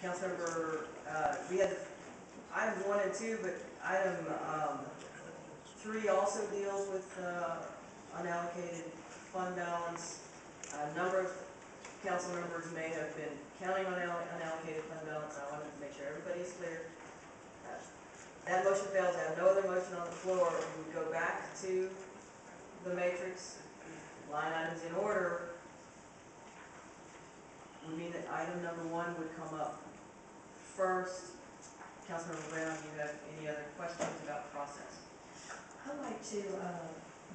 Councilmember, we had item 1 and 2, but item 3 also deals with unallocated fund balance. A number of council members may have been counting on unallocated fund balance. I wanted to make sure everybody's clear. That motion fails. I have no other motion on the floor. We would go back to the matrix, line items in order, would mean that item number 1 would come up first. Councilmember Brown, do you have any other questions about process? I'd like to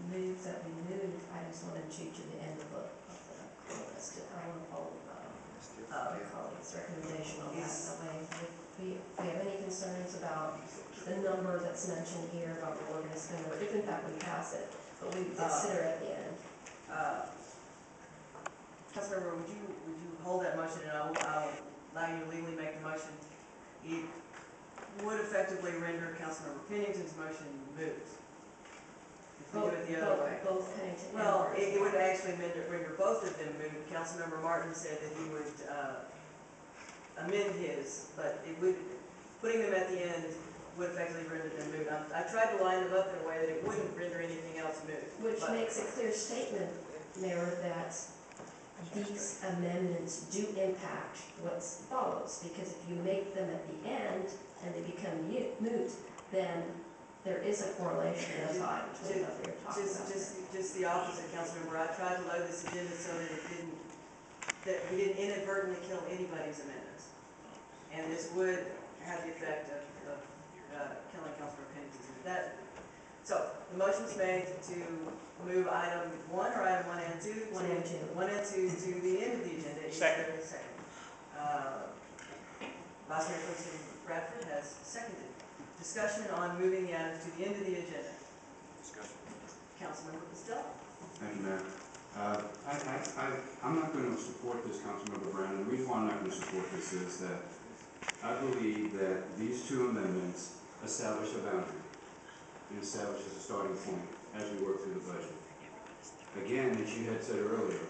move that we move items 1 and 2 to the end of the list. I want to follow my colleague's recommendation on that. That way, if we have any concerns about the number that's mentioned here about what we're going to spend, or if in fact we pass it, but we consider at the end. Councilmember, would you hold that motion, and I'll allow you to legally make the motion? It would effectively render Councilmember Pennington's motion moot. If we do it the other way. Both Pennington. Well, it would actually render both of them moot. Councilmember Martin said that he would amend his, but it would, putting them at the end would effectively render them moot. I tried to line them up in a way that it wouldn't render anything else moot. Which makes a clear statement, Mayor, that these amendments do impact what follows, because if you make them at the end and they become moot, then there is a correlation of time between what we're talking about. Just the opposite, Councilmember. I tried to load this agenda so that we didn't inadvertently kill anybody's amendments, and this would have the effect of killing Councilmember Pennington's amendment. So the motion's made to move item 1 or item 1 and 2? 1 and 2. 1 and 2 to the end of the agenda. Second. Vice Mayor Pro Tem Bradford has seconded. Discussion on moving the items to the end of the agenda. Discussion. Councilmember Costello. Thank you, Mayor. I'm not going to support this, Councilmember Brown. And the reason why I'm not going to support this is that I believe that these two amendments establish a boundary and establishes a starting point as we work through the budget. Again, as you had said earlier,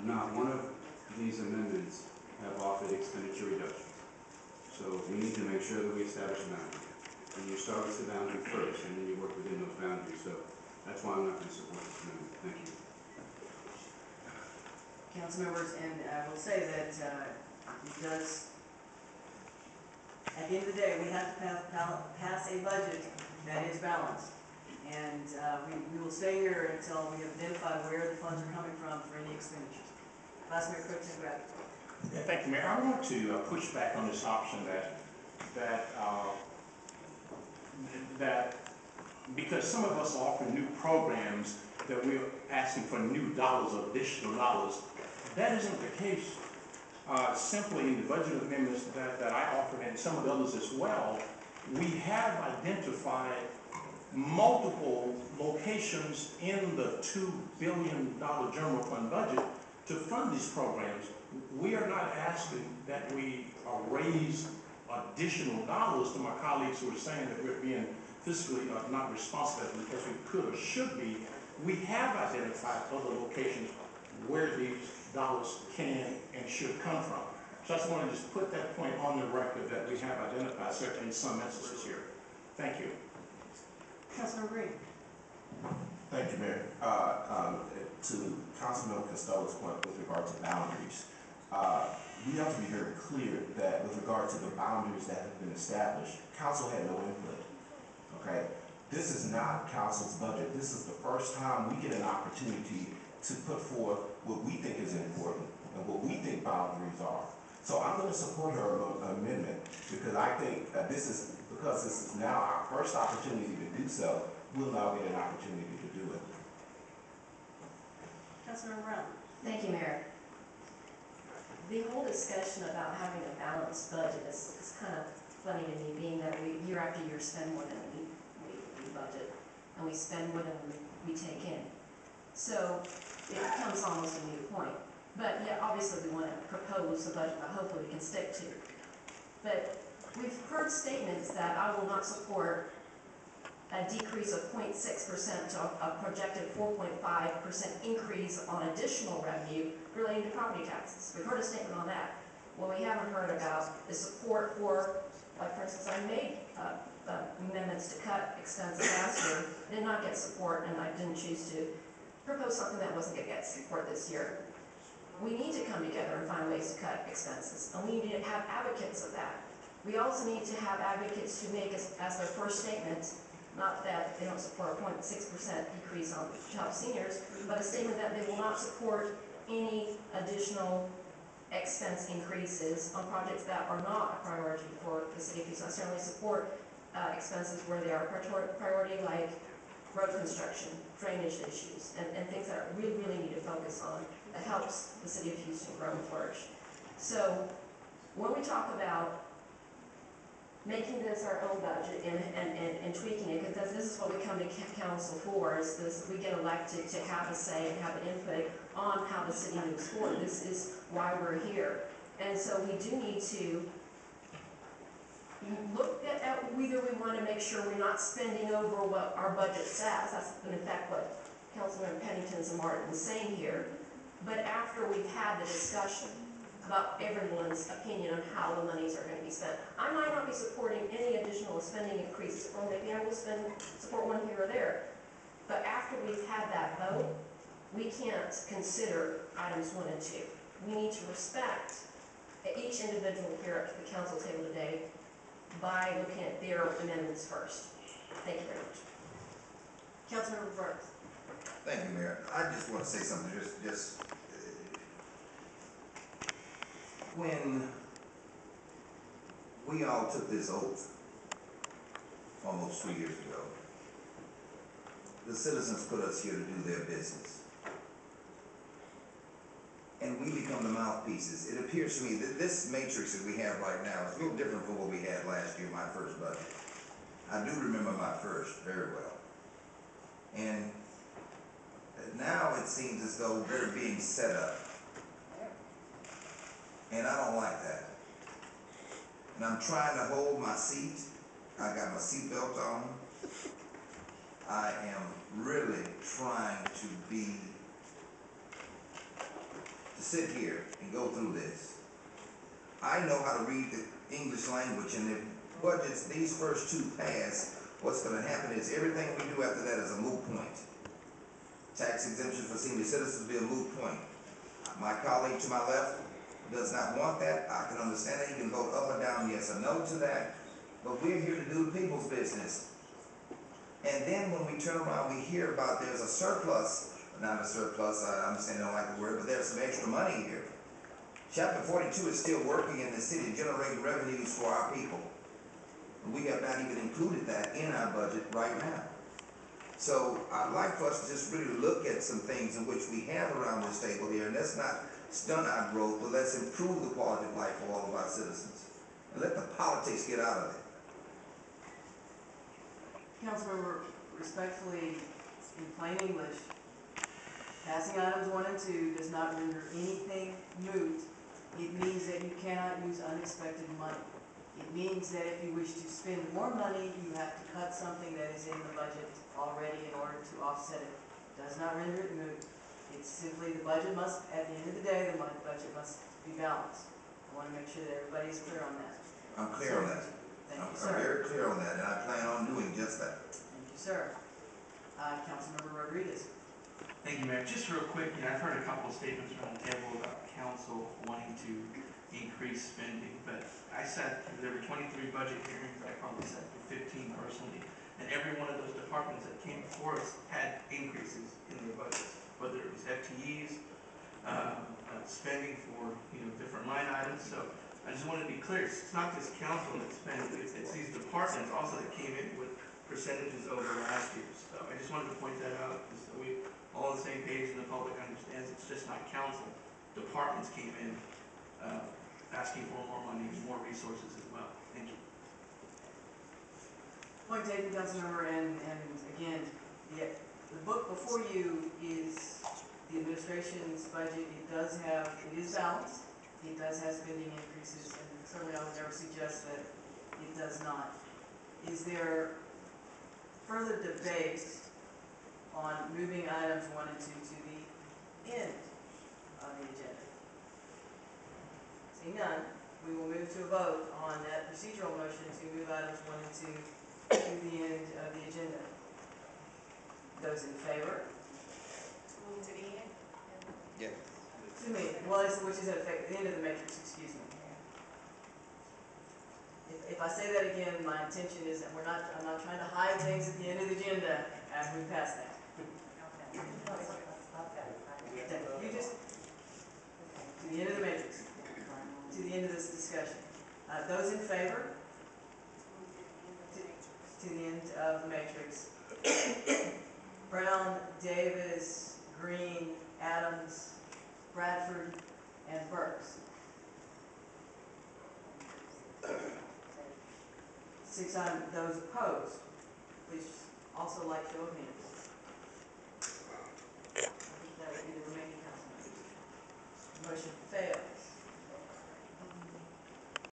not one of these amendments have offered expenditure reductions. So we need to make sure that we establish a boundary. And you start with the boundary first, and then you work within those boundaries. So that's why I'm not going to support this amendment. Thank you. Council members, and I will say that it does, at the end of the day, we have to pass a budget that is balanced. And we will stay here until we have identified where the funds are coming from for any expenditures. Vice Mayor Pro Tem Bradford. Yeah, thank you, Mayor. I want to push back on this option that because some of us offer new programs that we're asking for new dollars or additional dollars, that isn't the case. Simply in the budget amendments that I offered and some of the others as well, we have identified multiple locations in the $2 billion general fund budget to fund these programs. We are not asking that we raise additional dollars to my colleagues who are saying that we're being fiscally not responsible as we could or should be. We have identified other locations where these dollars can and should come from. So I just want to just put that point on the record that we have identified, certainly in some instances here. Thank you. Councilmember Green. Thank you, Mayor. To Councilmember Costello's point with regard to boundaries, we have to be very clear that with regard to the boundaries that have been established, Council had no input. Okay, this is not Council's budget. This is the first time we get an opportunity to put forth what we think is important and what we think boundaries are. So I'm going to support her amendment because I think this is now our first opportunity to do so. We'll now get an opportunity to do it. Councilmember Brown. Thank you, Mayor. The whole discussion about having a balanced budget is kind of funny to me, being that we year after year spend more than we budget, and we spend more than we take in. So it becomes almost a moot point. But yeah, obviously we want to propose a budget that hopefully we can stick to. But we've heard statements that I will not support a decrease of 0.6% to a projected 4.5% increase on additional revenue relating to property taxes. We've heard a statement on that. What we haven't heard about is support for, like for instance, I made amendments to cut expenses last year, did not get support, and I didn't choose to propose something that wasn't gonna get support this year. We need to come together and find ways to cut expenses, and we need to have advocates of that. We also need to have advocates who make as their first statement, not that they don't support a 0.6% decrease on child seniors, but a statement that they will not support any additional expense increases on projects that are not a priority for the city of Houston. I certainly support expenses where they are a priority, like road construction, drainage issues, and things that we really need to focus on that helps the city of Houston grow and flourish. So when we talk about making this our own budget and tweaking it, because this is what we come to council for, is this, we get elected to have a say and have an input on how the city moves forward. This is why we're here. And so we do need to look at whether we want to make sure we're not spending over what our budget says. That's in fact what Councilmember Pennington and Martin was saying here. But after we've had the discussion about everyone's opinion on how the monies are going to be spent, I might not be supporting any additional spending increases, or maybe I will support one here or there. But after we've had that vote, we can't consider items 1 and 2. We need to respect each individual here at the council table today by looking at their amendments first. Thank you very much. Councilmember Burks. Thank you, Mayor. I just want to say something, when we all took this oath almost 2 years ago, the citizens put us here to do their business. And we become the mouthpieces. It appears to me that this matrix that we have right now is a little different from what we had last year, my first budget. I do remember my first very well. And now it seems as though they're being set up. And I don't like that. And I'm trying to hold my seat. I got my seatbelt on. I am really trying to sit here and go through this. I know how to read the English language, and if budgets, these first 2 pass, what's going to happen is everything we do after that is a moot point. Tax exemption for senior citizens will be a moot point. My colleague to my left does not want that. I can understand that. He can vote up or down, yes or no to that. But we're here to do the people's business. And then when we turn around, we hear about there's a surplus. Not a surplus, I understand, I don't like the word, but there's some extra money here. Chapter 42 is still working in the city, generating revenues for our people. And we have not even included that in our budget right now. So I'd like for us to just really look at some things in which we have around this table here, and let's not stun our growth, but let's improve the quality of life for all of our citizens. And let the politics get out of it. Councilmember, respectfully, in plain English, passing items 1 and 2 does not render anything moot. It means that you cannot use unexpected money. It means that if you wish to spend more money, you have to cut something that is in the budget already in order to offset it. It does not render it moot. It's simply the budget must, at the end of the day, the budget must be balanced. I want to make sure that everybody is clear on that. I'm clear on that. Thank you, I'm sir. very clear on that, and I plan on doing just that. Thank you, sir. Councilmember Rodriguez. Thank you, Mayor. Just real quick, I've heard a couple of statements around the table about council wanting to increase spending, but I sat, there were 23 budget hearings, I probably sat for 15 personally, and every one of those departments that came before us had increases in their budgets, whether it was FTEs, spending for different line items. So I just want to be clear, it's not just council that's spending, it's these departments also that came in with percentages over last year. So I just wanted to point that out, just so we all on the same page and the public understands it's just not council. Departments came in asking for more money, more resources as well. Thank you. Point taken, Councilmember, and again, the book before you is the administration's budget. It is balanced. It does have spending increases, and certainly I would never suggest that it does not. Is there further debate on moving items 1 and 2 to the end of the agenda? Seeing none, we will move to a vote on that procedural motion to move items 1 and 2 to the end of the agenda. Those in favor? Move to the end. Yeah. To me, well, which is in effect, the end of the matrix, excuse me. If I say that again, my intention is that I'm not trying to hide things at the end of the agenda after we pass that. You just, to the end of the matrix, to the end of this discussion. Those in favor? To the end of the matrix. Brown, Davis, Green, Adams, Bradford, and Burks. 6 on those opposed. Please also like show of hands.